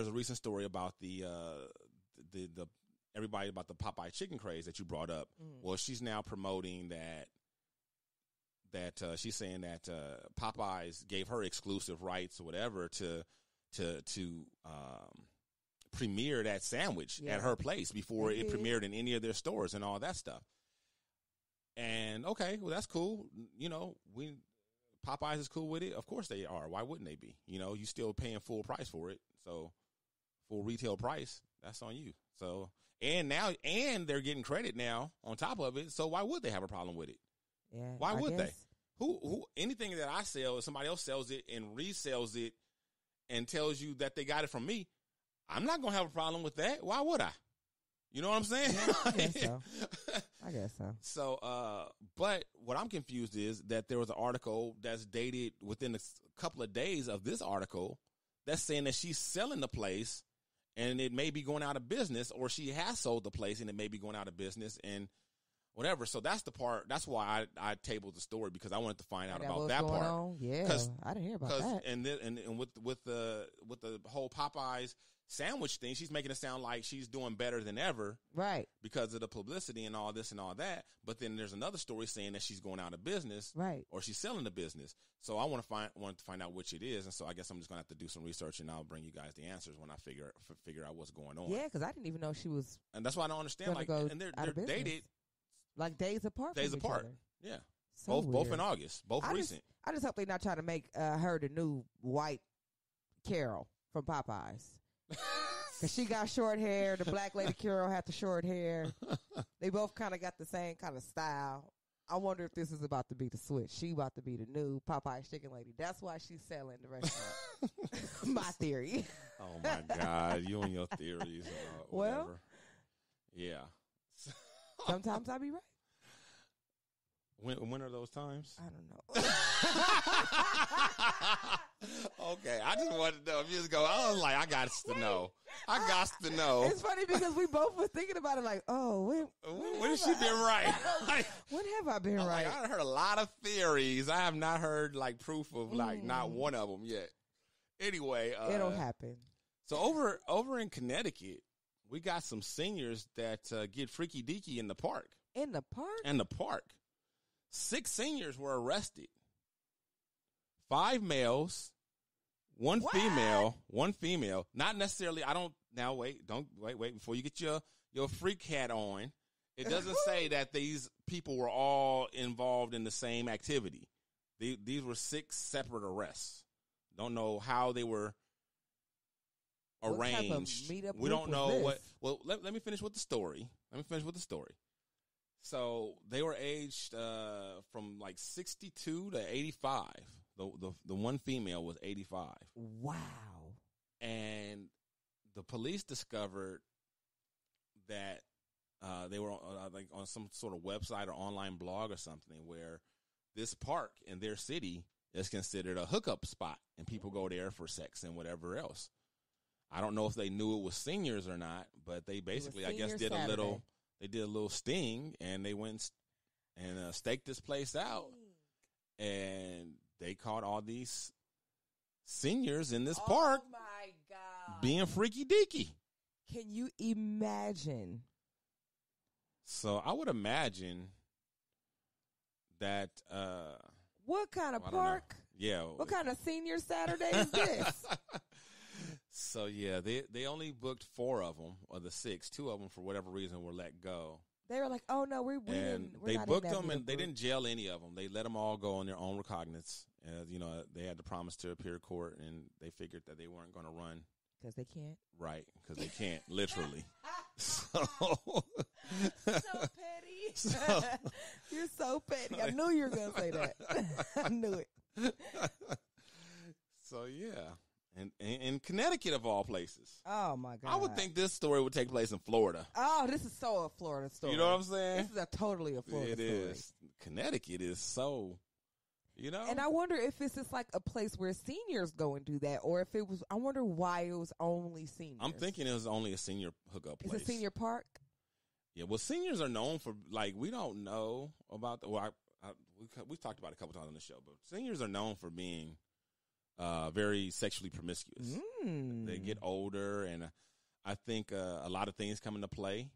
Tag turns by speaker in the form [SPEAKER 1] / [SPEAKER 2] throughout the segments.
[SPEAKER 1] there's a recent story about the everybody about the Popeye chicken craze that you brought up. Well, she's now promoting that she's saying that Popeyes gave her exclusive rights or whatever to premiere that sandwich at her place before it premiered in any of their stores and all that stuff. And okay, well that's cool. You know, Popeyes is cool with it. Of course they are. Why wouldn't they be? You know, you still paying full price for it. So full retail price, that's on you. So and they're getting credit now on top of it. So why would they have a problem with it?
[SPEAKER 2] Yeah.
[SPEAKER 1] Why would they? Who anything that I sell, if somebody else sells it and resells it and tells you that they got it from me, I'm not gonna have a problem with that. Why would I? You know what I'm saying?
[SPEAKER 2] Yeah, I guess so.
[SPEAKER 1] So, but what I'm confused is that there was an article that's dated within a couple of days of this article that's saying that she's selling the place and it may be going out of business, or she has sold the place and it may be going out of business and whatever. So that's the part. That's why I tabled the story, because I wanted to find out about that part.
[SPEAKER 2] On? Yeah, I didn't hear about that.
[SPEAKER 1] And with the whole Popeyes sandwich thing, she's making it sound like she's doing better than ever,
[SPEAKER 2] right? Because
[SPEAKER 1] of the publicity and all this and all that. But then there's another story saying that she's going out of business,
[SPEAKER 2] right? Or
[SPEAKER 1] she's selling the business. So I wanted to find out which it is, and so I guess I'm just gonna have to do some research, and I'll bring you guys the answers when I figure out what's going on.
[SPEAKER 2] Yeah, because I didn't even know she was,
[SPEAKER 1] and that's why I don't understand. Like, and they're dated.
[SPEAKER 2] Like days apart.
[SPEAKER 1] Days
[SPEAKER 2] from each
[SPEAKER 1] apart.
[SPEAKER 2] Other.
[SPEAKER 1] Yeah.
[SPEAKER 2] So
[SPEAKER 1] both in August. Both recent.
[SPEAKER 2] I just hope they're not trying to make her the new white Carol from Popeyes. Because she got short hair. The black lady Carol had the short hair. They both kind of got the same kind of style. I wonder if this is about to be the switch. She about to be the new Popeyes chicken lady. That's why she's selling the restaurant. My theory.
[SPEAKER 1] Oh, my God. You and your theories about whatever. Well. Yeah.
[SPEAKER 2] Sometimes I be right.
[SPEAKER 1] When are those times?
[SPEAKER 2] I don't know.
[SPEAKER 1] Okay, I just wanted to know if you just go. I was like, I got to know.
[SPEAKER 2] It's funny because we both were thinking about it. Like, when
[SPEAKER 1] has she been right?
[SPEAKER 2] When have I been right?
[SPEAKER 1] I heard a lot of theories. I have not heard like proof of like not one of them yet. Anyway,
[SPEAKER 2] it'll happen.
[SPEAKER 1] So over in Connecticut, we got some seniors that get freaky deaky in the park.
[SPEAKER 2] In the park?
[SPEAKER 1] In the park. 6 seniors were arrested. 5 males, 1 female, 1 female. Not necessarily, don't wait before you get your freak hat on. It doesn't say that these people were all involved in the same activity. These were 6 separate arrests. Don't know how they were arranged. We don't know what. Well, let me finish with the story. So they were aged from like 62 to 85. The 1 female was 85.
[SPEAKER 2] Wow.
[SPEAKER 1] And the police discovered that they were like on some sort of website or online blog or something where this park in their city is considered a hookup spot, and people go there for sex and whatever else. I don't know if they knew it was seniors or not, but they basically, I guess, did a little sting, and they went and staked this place out, and they caught all these seniors in this park.
[SPEAKER 2] Oh my God!
[SPEAKER 1] Being freaky deaky.
[SPEAKER 2] Can you imagine?
[SPEAKER 1] So I would imagine that.
[SPEAKER 2] What kind of park?
[SPEAKER 1] Yeah.
[SPEAKER 2] What kind of senior Saturday is this?
[SPEAKER 1] So, yeah, they only booked 4 of them, or the 6. 2 of them, for whatever reason, were let go.
[SPEAKER 2] They were like, oh, no, we're
[SPEAKER 1] they
[SPEAKER 2] not
[SPEAKER 1] booked them, and they didn't jail any of them. They let them all go on their own recognizance. They had to promise to appear in court, and they figured that they weren't going to run.
[SPEAKER 2] Because they can't?
[SPEAKER 1] Right, because they can't, literally. So
[SPEAKER 2] petty. You're so petty. I knew you were going to say that. I knew it.
[SPEAKER 1] So, yeah. And in Connecticut, of all places.
[SPEAKER 2] Oh, my God.
[SPEAKER 1] I would think this story would take place in Florida.
[SPEAKER 2] Oh, this is so a Florida story.
[SPEAKER 1] You know what I'm saying?
[SPEAKER 2] This is totally a Florida story. It is.
[SPEAKER 1] Connecticut is so,
[SPEAKER 2] And I wonder if it's just like a place where seniors go and do that, or if it was, I wonder why it was only seniors.
[SPEAKER 1] I'm thinking it was only a senior hookup place.
[SPEAKER 2] It's a senior park?
[SPEAKER 1] Yeah, well, seniors are known for, like, we don't know about, we've talked about it a couple times on the show, but seniors are known for being very sexually promiscuous. They get older, and I think a lot of things come into play.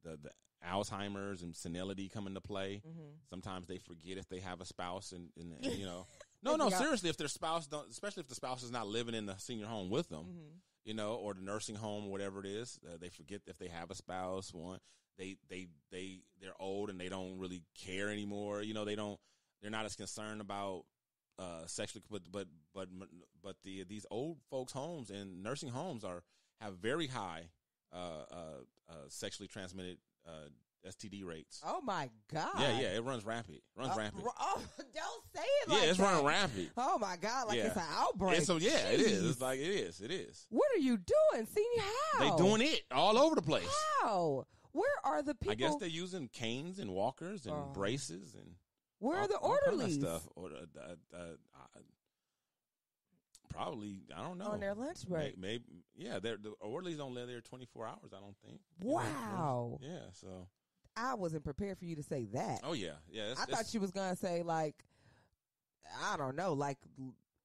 [SPEAKER 1] The Alzheimer's and senility come into play. Sometimes they forget if they have a spouse, and you know, no, seriously, if their spouse don't, especially if the spouse is not living in the senior home with them, you know, or the nursing home, or whatever it is, they forget if they have a spouse. They're old and they don't really care anymore. You know, they're not as concerned about sexually, but these old folks' homes and nursing homes have very high sexually transmitted STD rates.
[SPEAKER 2] Oh my God!
[SPEAKER 1] Yeah, it runs rampant. Rampant.
[SPEAKER 2] Oh, don't say it like that.
[SPEAKER 1] Yeah, it's running rampant.
[SPEAKER 2] Oh my God! Like it's an outbreak.
[SPEAKER 1] And so it is. It's like it is.
[SPEAKER 2] What are you doing? See how
[SPEAKER 1] they doing it all over the place.
[SPEAKER 2] How? Where are the people?
[SPEAKER 1] I guess they're using canes and walkers and braces and.
[SPEAKER 2] Where are the orderlies?
[SPEAKER 1] Kind of stuff. Or, probably, I don't know.
[SPEAKER 2] On their lunch break.
[SPEAKER 1] Maybe the orderlies don't live there 24 hours, I don't think.
[SPEAKER 2] Wow.
[SPEAKER 1] Yeah, so.
[SPEAKER 2] I wasn't prepared for you to say that.
[SPEAKER 1] Oh, yeah.
[SPEAKER 2] I thought you was going to say, like, I don't know, like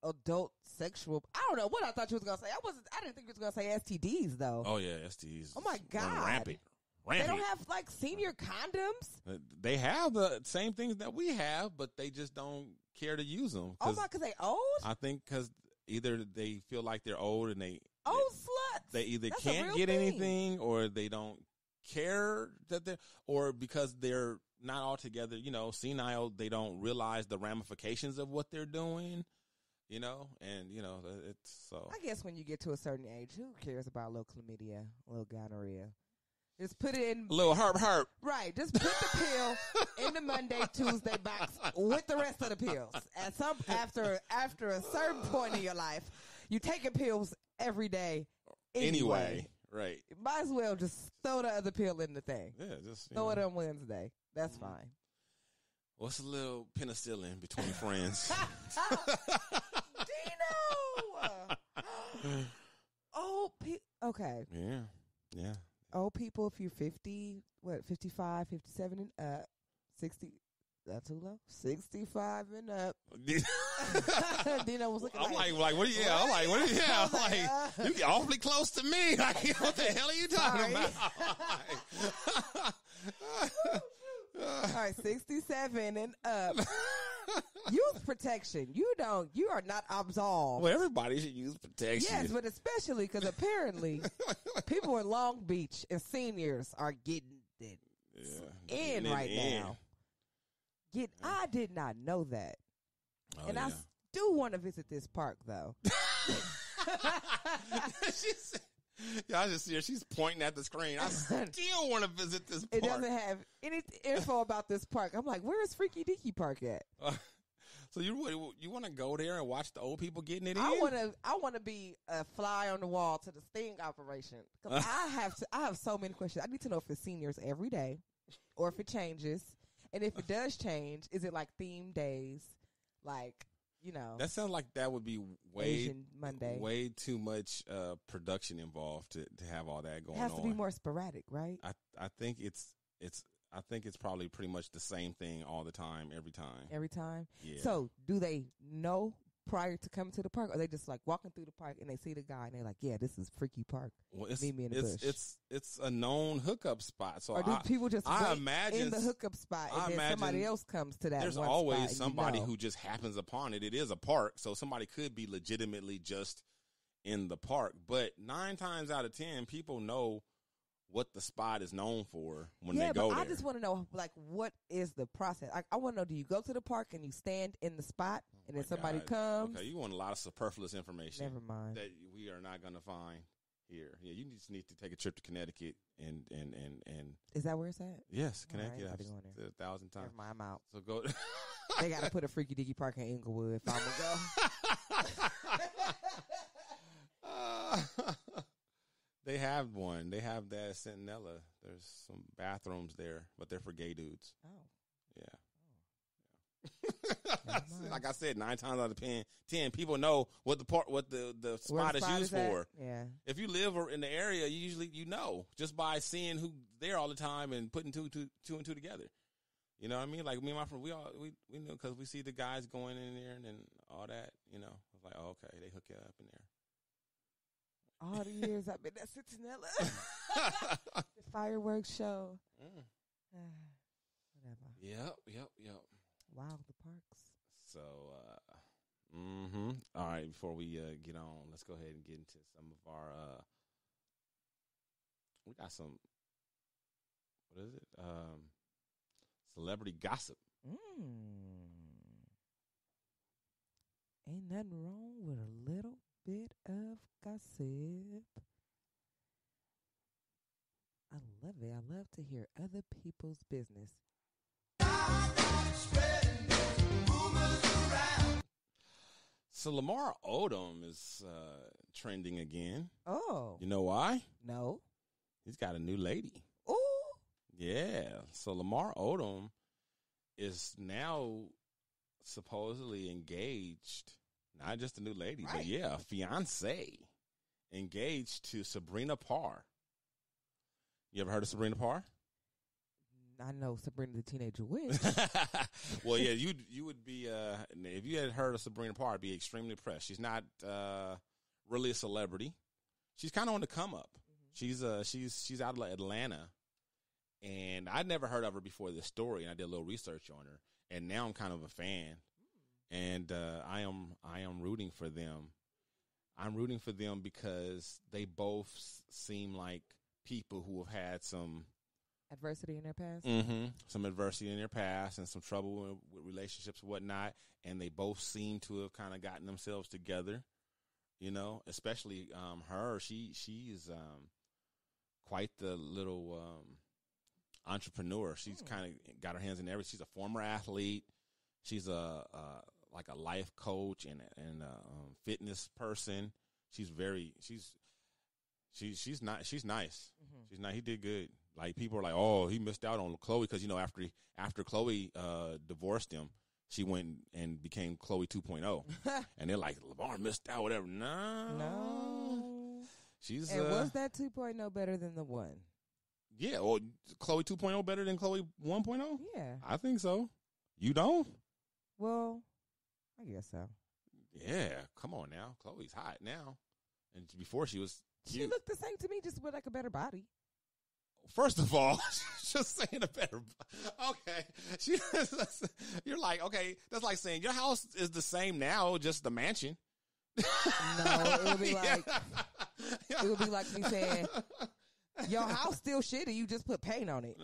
[SPEAKER 2] adult sexual. I don't know what I thought you was going to say. I didn't think you was going to say STDs, though.
[SPEAKER 1] Oh, yeah, STDs.
[SPEAKER 2] Oh, my God.
[SPEAKER 1] Rampant.
[SPEAKER 2] They don't have, like, senior condoms?
[SPEAKER 1] They have the same things that we have, but they just don't care to use them.
[SPEAKER 2] Oh, my, because they old?
[SPEAKER 1] I think because either they feel like they're old and
[SPEAKER 2] old sluts.
[SPEAKER 1] They either can't get anything, or they don't care or because they're not altogether, you know, senile, they don't realize the ramifications of what they're doing, you know, and, you know, it's so. I
[SPEAKER 2] guess when you get to a certain age, who cares about a little chlamydia, a little gonorrhea? Just put it in.
[SPEAKER 1] A little herb.
[SPEAKER 2] Right. Just put the pill in the Monday, Tuesday box with the rest of the pills. After a certain point in your life, you taking pills every day anyway.
[SPEAKER 1] Right.
[SPEAKER 2] You might as well just throw the other pill in the thing.
[SPEAKER 1] Yeah, just
[SPEAKER 2] throw it on Wednesday. That's fine.
[SPEAKER 1] What's a little penicillin between friends?
[SPEAKER 2] Dino! Okay.
[SPEAKER 1] Yeah.
[SPEAKER 2] Old people, if you're 50, 55, 57 and up, 60, that's too low? 65 and up. Dino was looking
[SPEAKER 1] I'm like, what are you? Yeah, I'm like, what are you? Yeah, I'm like, you get awfully close to me. Like, what the hell are you talking about?
[SPEAKER 2] All right, 67 and up. Use protection. You are not absolved.
[SPEAKER 1] Well, everybody should use protection.
[SPEAKER 2] Yes, but especially because apparently people in Long Beach and seniors are getting it in right now. I did not know that.
[SPEAKER 1] Oh,
[SPEAKER 2] and I do want to visit this park, though.
[SPEAKER 1] I just see her. She's pointing at the screen. I still want to visit this park.
[SPEAKER 2] It doesn't have any info about this park. I'm like, where is Freaky Deaky Park at?
[SPEAKER 1] So you want to go there and watch the old people getting it in?
[SPEAKER 2] I want to be a fly on the wall to the sting operation. 'Cause I have so many questions. I need to know if it's seniors every day, or if it changes. And if it does change, is it like theme days? Like, you know.
[SPEAKER 1] That sounds like that would be
[SPEAKER 2] Asian Monday.
[SPEAKER 1] way too much production involved to have all that going on.
[SPEAKER 2] It has to be more sporadic, right?
[SPEAKER 1] I think it's probably pretty much the same thing all the time, every time.
[SPEAKER 2] Every time?
[SPEAKER 1] Yeah.
[SPEAKER 2] So do they know prior to coming to the park? Or are they just like walking through the park and they see the guy and they're like, yeah, this is Freaky Park.
[SPEAKER 1] Well,
[SPEAKER 2] meet me in the bush.
[SPEAKER 1] It's a known hookup spot. So
[SPEAKER 2] or do people just wait in the hookup spot and then somebody else comes to that
[SPEAKER 1] there's
[SPEAKER 2] one
[SPEAKER 1] always
[SPEAKER 2] spot
[SPEAKER 1] somebody who just happens upon it. It is a park, so somebody could be legitimately just in the park. But 9 times out of 10, people know what the spot is known for when they go there.
[SPEAKER 2] I just want to know, like, what is the process? I want to know, do you go to the park and you stand in the spot and then somebody comes?
[SPEAKER 1] Okay, you want a lot of superfluous information.
[SPEAKER 2] Never mind.
[SPEAKER 1] That we are not going to find here. Yeah, you just need to take a trip to Connecticut and
[SPEAKER 2] Is that where it's at?
[SPEAKER 1] Yes, Connecticut.
[SPEAKER 2] I've been going there
[SPEAKER 1] 1,000 times.
[SPEAKER 2] Never mind, I'm out.
[SPEAKER 1] So go.
[SPEAKER 2] They got to put a Freaky Deaky Park in Inglewood if I'm going to
[SPEAKER 1] go. They have one. They have that at Centinela. There's some bathrooms there, but they're for gay dudes.
[SPEAKER 2] Oh.
[SPEAKER 1] Yeah. Like I said, 9 times out of 10, people know what the spot is used for.
[SPEAKER 2] Yeah.
[SPEAKER 1] If you live in the area, you know just by seeing who's there all the time and putting two and two together. You know what I mean? Like me and my friend, we know because we see the guys going in there, and then all that. You know, I was like, oh, okay, they hook you up in there.
[SPEAKER 2] All the years I've been at Cincinnati. The fireworks show. Whatever.
[SPEAKER 1] Yep.
[SPEAKER 2] Wow, the parks.
[SPEAKER 1] So, all right, before we get on, let's go ahead and get into some of our, we got some, what is it? Celebrity gossip.
[SPEAKER 2] Ain't nothing wrong with a little bit of gossip. I love it. I love to hear other people's business.
[SPEAKER 1] So Lamar Odom is trending again.
[SPEAKER 2] Oh.
[SPEAKER 1] You know why?
[SPEAKER 2] No.
[SPEAKER 1] He's got a new lady.
[SPEAKER 2] Oh.
[SPEAKER 1] Yeah. So Lamar Odom is now supposedly engaged. Not just a new lady,
[SPEAKER 2] right.
[SPEAKER 1] but yeah, a fiance. Engaged to Sabrina Parr. You ever heard of Sabrina Parr?
[SPEAKER 2] I know Sabrina the Teenage Witch.
[SPEAKER 1] Well, yeah, you would be if you had heard of Sabrina Parr, I'd be extremely impressed. She's not really a celebrity. She's kind of on the come up. Mm-hmm. She's out of Atlanta, and I'd never heard of her before this story, and I did a little research on her, and now I'm kind of a fan, and I am rooting for them. I'm rooting for them because they both seem like people who have had some
[SPEAKER 2] adversity in their past?
[SPEAKER 1] Mm-hmm. Some adversity in their past and some trouble with relationships and whatnot. And they both seem to have kind of gotten themselves together, you know, especially her. She is quite the little entrepreneur. She's kind of got her hands in everything. She's a former athlete. She's like a life coach and a fitness person. She's nice. She's nice. He did good. Like, people are like, oh, he missed out on Chloe because, you know, after Chloe divorced him, she went and became Chloe 2.0. And they're like, Lamar missed out, whatever. No. She's
[SPEAKER 2] and was that 2.0 better than the 1?
[SPEAKER 1] Yeah, or Chloe 2.0 better than Chloe 1.0?
[SPEAKER 2] Yeah.
[SPEAKER 1] I think so. You don't?
[SPEAKER 2] Well, I guess so.
[SPEAKER 1] Yeah, come on now. Chloe's hot now. And before she was cute.
[SPEAKER 2] She looked the same to me, just with like a better body.
[SPEAKER 1] First of all, just saying a better. Okay, you're like, okay, that's like saying your house is the same now, just the mansion.
[SPEAKER 2] No, it would be like it would be like me saying your house still shitty. You just put paint on it.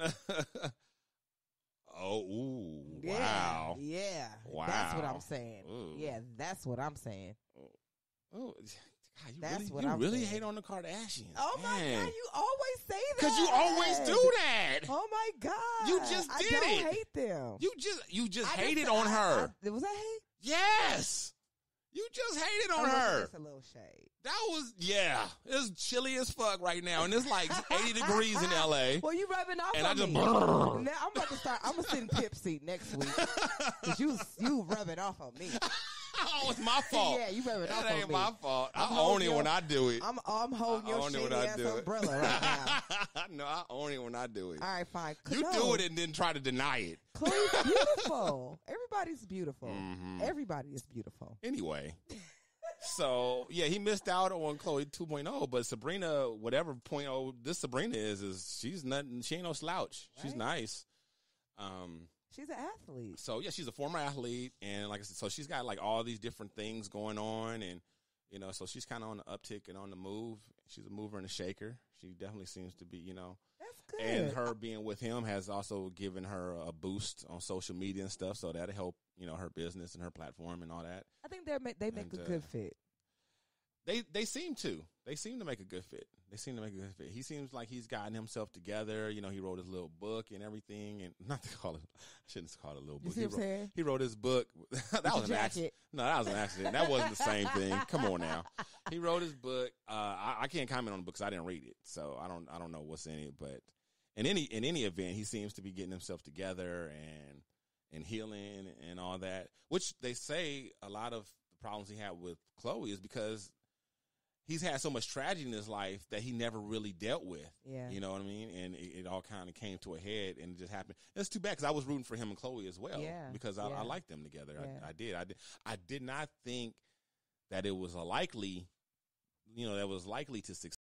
[SPEAKER 1] Oh, ooh,
[SPEAKER 2] yeah,
[SPEAKER 1] wow,
[SPEAKER 2] yeah,
[SPEAKER 1] wow.
[SPEAKER 2] That's what I'm saying.
[SPEAKER 1] Ooh.
[SPEAKER 2] Yeah, that's what I'm saying.
[SPEAKER 1] Oh.
[SPEAKER 2] God,
[SPEAKER 1] you really hate on the Kardashians.
[SPEAKER 2] Oh my God, you always say that.
[SPEAKER 1] Because you always do that.
[SPEAKER 2] Oh my God.
[SPEAKER 1] You just did
[SPEAKER 2] I don't
[SPEAKER 1] it.
[SPEAKER 2] hate them.
[SPEAKER 1] You just hated on her.
[SPEAKER 2] Was that hate?
[SPEAKER 1] Yes. You just hated on her.
[SPEAKER 2] Just a little shade.
[SPEAKER 1] That was, yeah. It's chilly as fuck right now. And it's like 80 degrees in LA.
[SPEAKER 2] Well, you rubbing off
[SPEAKER 1] and
[SPEAKER 2] on
[SPEAKER 1] I just
[SPEAKER 2] me. Now I'm about to start. I'm going to sit in Pip seat next week. Because you rubbing off on me.
[SPEAKER 1] Oh, it's my fault.
[SPEAKER 2] Yeah, you rubbing off on me.
[SPEAKER 1] That ain't my fault. I own it when I do it.
[SPEAKER 2] I'm holding your shitty ass umbrella right now.
[SPEAKER 1] No, I own it when I do it.
[SPEAKER 2] All right, fine.
[SPEAKER 1] You do it and then try to deny it.
[SPEAKER 2] Chloe's beautiful. Everybody's beautiful. Mm-hmm. Everybody is beautiful.
[SPEAKER 1] Anyway. So, yeah, he missed out on Chloe 2.0, but Sabrina, whatever 0.0 this Sabrina is she's nothing. She ain't no slouch. Right? She's nice.
[SPEAKER 2] She's an athlete.
[SPEAKER 1] So, yeah, she's a former athlete, and like I said, so she's got like all these different things going on, and, you know, so she's kind of on the uptick and on the move. She's a mover and a shaker. She definitely seems to be, you know.
[SPEAKER 2] That's good.
[SPEAKER 1] And her being with him has also given her a boost on social media and stuff, so that'll help, you know, her business and her platform and all that.
[SPEAKER 2] I think they make a good fit.
[SPEAKER 1] They seem to. They seem to make a good fit. He seems like he's gotten himself together. You know, he wrote his little book and everything. And not to call it, I shouldn't call it a little book.
[SPEAKER 2] You see what I'm saying?
[SPEAKER 1] He wrote his book. That was an accident. No, that was an accident. That wasn't the same thing. Come on now. He wrote his book. I can't comment on the book because I didn't read it, so I don't know what's in it. But in any event, he seems to be getting himself together and healing and all that. Which they say a lot of the problems he had with Chloe is because he's had so much tragedy in his life that he never really dealt with.
[SPEAKER 2] Yeah.
[SPEAKER 1] You know what I mean? And it all kind of came to a head, and it just happened. It's too bad because I was rooting for him and Chloe as well.
[SPEAKER 2] Yeah.
[SPEAKER 1] Because I liked them together.
[SPEAKER 2] Yeah.
[SPEAKER 1] I did not think that it was that was likely to succeed.